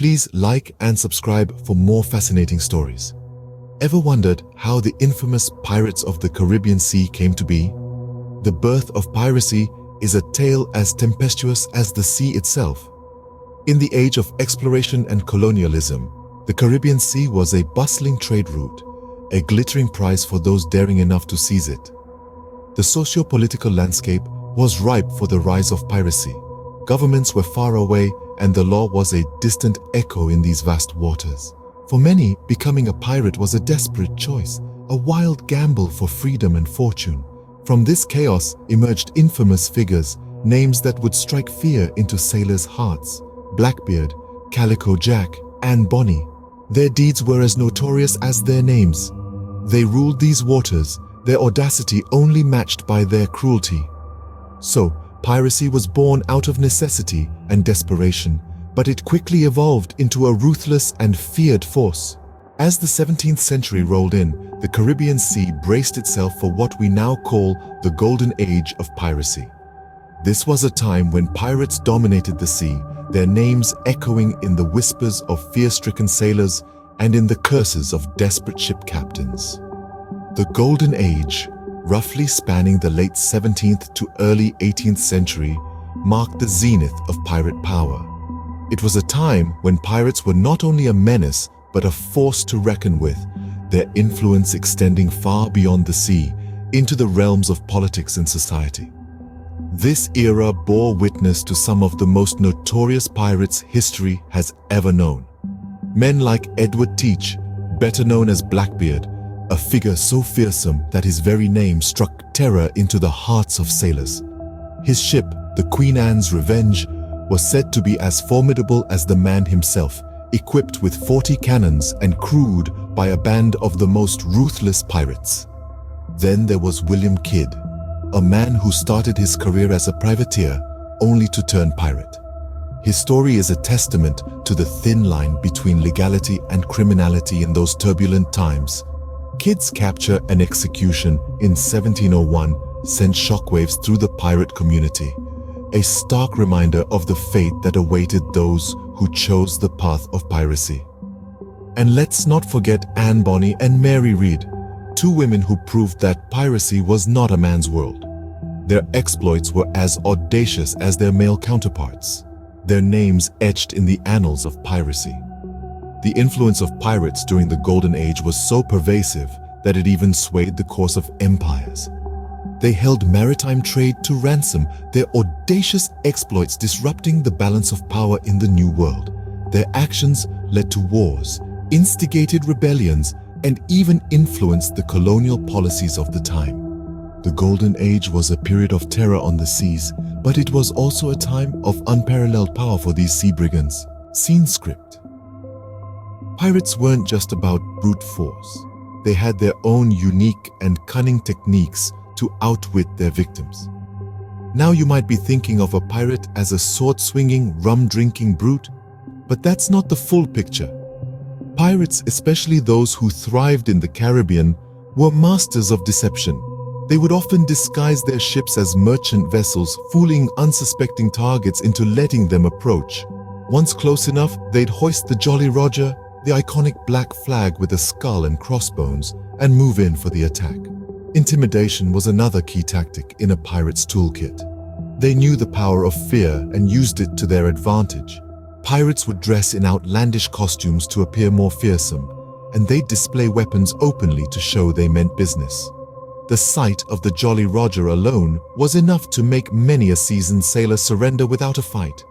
Please like and subscribe for more fascinating stories. Ever wondered how the infamous Pirates of the Caribbean Sea came to be? The birth of piracy is a tale as tempestuous as the sea itself. In the age of exploration and colonialism, the Caribbean Sea was a bustling trade route, a glittering prize for those daring enough to seize it. The socio-political landscape was ripe for the rise of piracy. Governments were far away, and the law was a distant echo in these vast waters. For many, becoming a pirate was a desperate choice, a wild gamble for freedom and fortune. From this chaos emerged infamous figures, names that would strike fear into sailors' hearts: Blackbeard, Calico Jack, and Bonnie. Their deeds were as notorious as their names. They ruled these waters, their audacity only matched by their cruelty. So, piracy was born out of necessity and desperation, but it quickly evolved into a ruthless and feared force. As the 17th century rolled in, the Caribbean Sea braced itself for what we now call the Golden Age of piracy. This was a time when pirates dominated the sea, their names echoing in the whispers of fear-stricken sailors and in the curses of desperate ship captains. The Golden Age, roughly spanning the late 17th to early 18th century, marked the zenith of pirate power. It was a time when pirates were not only a menace but a force to reckon with, their influence extending far beyond the sea into the realms of politics and society. This era bore witness to some of the most notorious pirates history has ever known. Men like Edward Teach, better known as Blackbeard, a figure so fearsome that his very name struck terror into the hearts of sailors. His ship, the Queen Anne's Revenge, was said to be as formidable as the man himself, equipped with 40 cannons and crewed by a band of the most ruthless pirates. Then there was William Kidd, a man who started his career as a privateer only to turn pirate. His story is a testament to the thin line between legality and criminality in those turbulent times. Kidd's capture and execution in 1701 sent shockwaves through the pirate community, a stark reminder of the fate that awaited those who chose the path of piracy. And let's not forget Anne Bonny and Mary Read, two women who proved that piracy was not a man's world. Their exploits were as audacious as their male counterparts, their names etched in the annals of piracy. The influence of pirates during the Golden Age was so pervasive that it even swayed the course of empires. They held maritime trade to ransom, their audacious exploits disrupting the balance of power in the New World. Their actions led to wars, instigated rebellions, and even influenced the colonial policies of the time. The Golden Age was a period of terror on the seas, but it was also a time of unparalleled power for these sea brigands. Scene script. Pirates weren't just about brute force. They had their own unique and cunning techniques to outwit their victims. Now you might be thinking of a pirate as a sword-swinging, rum-drinking brute, but that's not the full picture. Pirates, especially those who thrived in the Caribbean, were masters of deception. They would often disguise their ships as merchant vessels, fooling unsuspecting targets into letting them approach. Once close enough, they'd hoist the Jolly Roger, the iconic black flag with a skull and crossbones, and move in for the attack. Intimidation was another key tactic in a pirate's toolkit. They knew the power of fear and used it to their advantage. Pirates would dress in outlandish costumes to appear more fearsome, and they'd display weapons openly to show they meant business. The sight of the Jolly Roger alone was enough to make many a seasoned sailor surrender without a fight.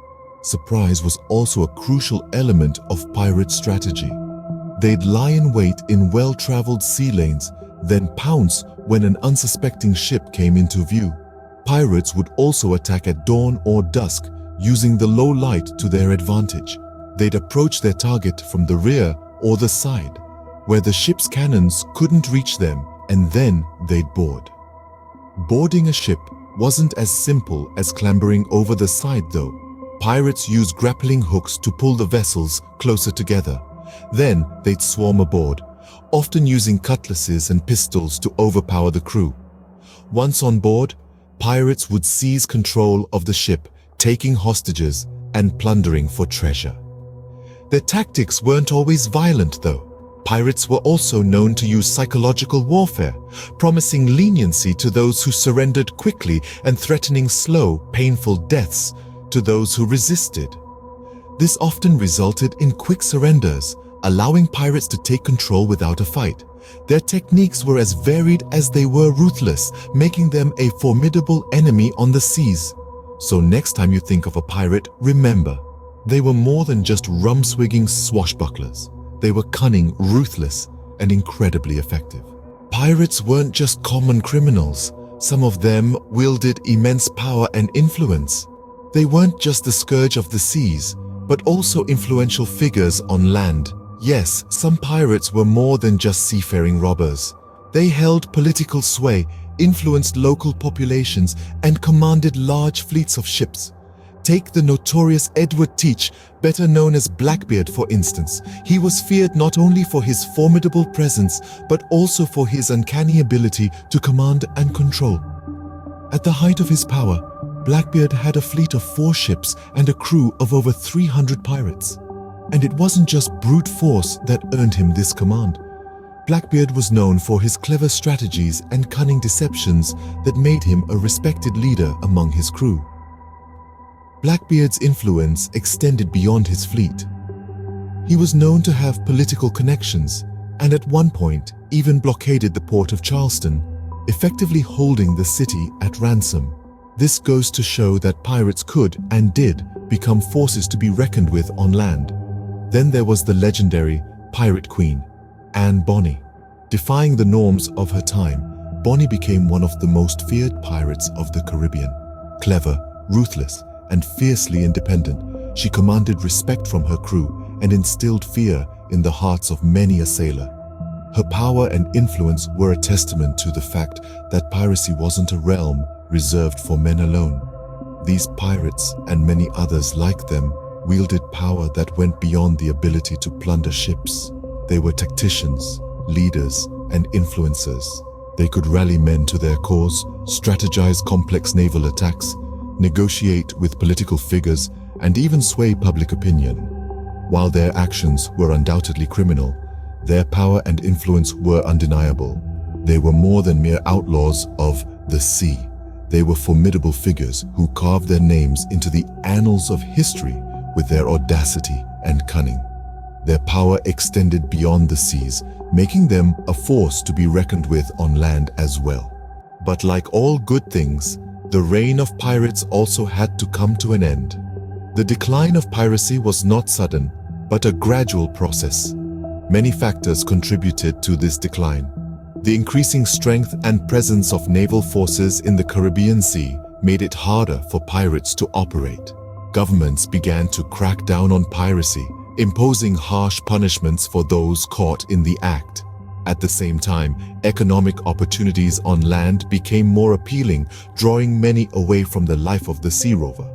Surprise was also a crucial element of pirate strategy. They'd lie in wait in well-traveled sea lanes, then pounce when an unsuspecting ship came into view. Pirates would also attack at dawn or dusk, using the low light to their advantage. They'd approach their target from the rear or the side, where the ship's cannons couldn't reach them, and then they'd board. Boarding a ship wasn't as simple as clambering over the side though. Pirates used grappling hooks to pull the vessels closer together. Then they'd swarm aboard, often using cutlasses and pistols to overpower the crew. Once on board, pirates would seize control of the ship, taking hostages and plundering for treasure. Their tactics weren't always violent, though. Pirates were also known to use psychological warfare, promising leniency to those who surrendered quickly and threatening slow, painful deaths to those who resisted. This often resulted in quick surrenders, allowing pirates to take control without a fight. Their techniques were as varied as they were ruthless, making them a formidable enemy on the seas. So next time you think of a pirate, remember, they were more than just rum-swigging swashbucklers. They were cunning, ruthless, and incredibly effective. Pirates weren't just common criminals. Some of them wielded immense power and influence. They weren't just the scourge of the seas, but also influential figures on land. Yes, some pirates were more than just seafaring robbers. They held political sway, influenced local populations, and commanded large fleets of ships. Take the notorious Edward Teach, better known as Blackbeard, for instance. He was feared not only for his formidable presence, but also for his uncanny ability to command and control. At the height of his power, Blackbeard had a fleet of 4 ships and a crew of over 300 pirates. And it wasn't just brute force that earned him this command. Blackbeard was known for his clever strategies and cunning deceptions that made him a respected leader among his crew. Blackbeard's influence extended beyond his fleet. He was known to have political connections and at one point even blockaded the port of Charleston, effectively holding the city at ransom. This goes to show that pirates could and did become forces to be reckoned with on land. Then there was the legendary pirate queen, Anne Bonny. Defying the norms of her time, Bonny became one of the most feared pirates of the Caribbean. Clever, ruthless, and fiercely independent, she commanded respect from her crew and instilled fear in the hearts of many a sailor. Her power and influence were a testament to the fact that piracy wasn't a realm reserved for men alone. These pirates, and many others like them, wielded power that went beyond the ability to plunder ships. They were tacticians, leaders, and influencers. They could rally men to their cause, strategize complex naval attacks, negotiate with political figures, and even sway public opinion. While their actions were undoubtedly criminal, their power and influence were undeniable. They were more than mere outlaws of the sea. They were formidable figures who carved their names into the annals of history with their audacity and cunning. Their power extended beyond the seas, making them a force to be reckoned with on land as well. But like all good things, the reign of pirates also had to come to an end. The decline of piracy was not sudden, but a gradual process. Many factors contributed to this decline. The increasing strength and presence of naval forces in the Caribbean Sea made it harder for pirates to operate. Governments began to crack down on piracy, imposing harsh punishments for those caught in the act. At the same time, economic opportunities on land became more appealing, drawing many away from the life of the sea rover.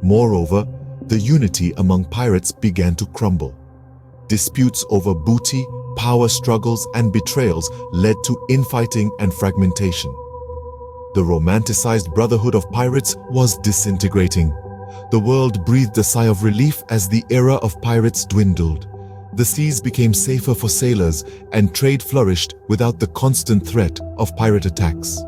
Moreover, the unity among pirates began to crumble. Disputes over booty, power struggles, and betrayals led to infighting and fragmentation. The romanticized brotherhood of pirates was disintegrating. The world breathed a sigh of relief as the era of pirates dwindled. The seas became safer for sailors and trade flourished without the constant threat of pirate attacks.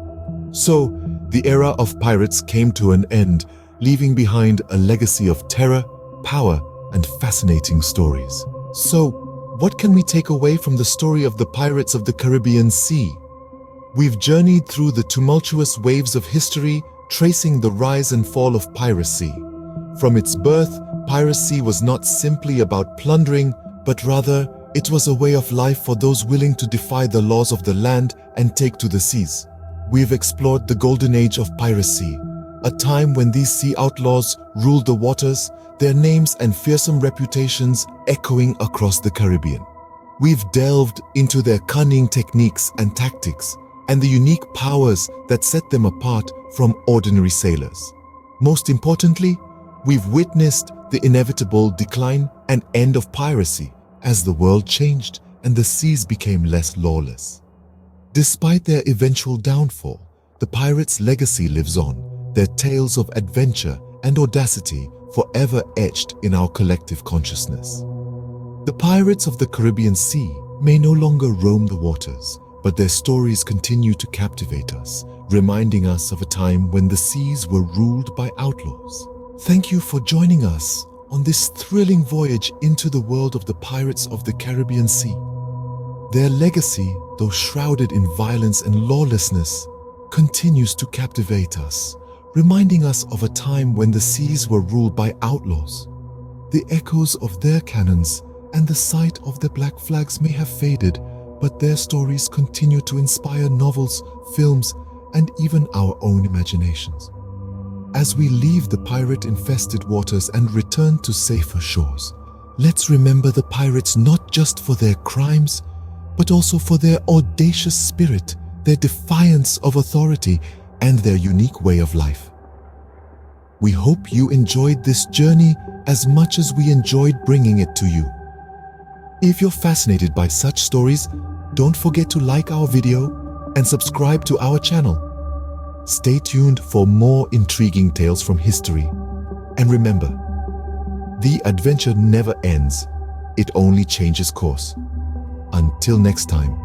So, the era of pirates came to an end, leaving behind a legacy of terror, power, and fascinating stories. So, what can we take away from the story of the pirates of the Caribbean Sea? We've journeyed through the tumultuous waves of history, tracing the rise and fall of piracy. From its birth, piracy was not simply about plundering, but rather, it was a way of life for those willing to defy the laws of the land and take to the seas. We've explored the golden age of piracy, a time when these sea outlaws ruled the waters, their names and fearsome reputations echoing across the Caribbean. We've delved into their cunning techniques and tactics, and the unique powers that set them apart from ordinary sailors. Most importantly, we've witnessed the inevitable decline and end of piracy as the world changed and the seas became less lawless. Despite their eventual downfall, the pirates' legacy lives on, their tales of adventure and audacity forever etched in our collective consciousness. The pirates of the Caribbean Sea may no longer roam the waters, but their stories continue to captivate us, reminding us of a time when the seas were ruled by outlaws. Thank you for joining us on this thrilling voyage into the world of the pirates of the Caribbean Sea. Their legacy, though shrouded in violence and lawlessness, continues to captivate us, reminding us of a time when the seas were ruled by outlaws. The echoes of their cannons and the sight of their black flags may have faded, but their stories continue to inspire novels, films, and even our own imaginations. As we leave the pirate-infested waters and return to safer shores, let's remember the pirates not just for their crimes, but also for their audacious spirit, their defiance of authority, and their unique way of life. We hope you enjoyed this journey as much as we enjoyed bringing it to you. If you're fascinated by such stories, don't forget to like our video and subscribe to our channel. Stay tuned for more intriguing tales from history. And remember, the adventure never ends, it only changes course. Until next time,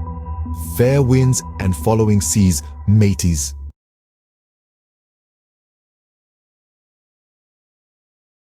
fair winds and following seas, mateys.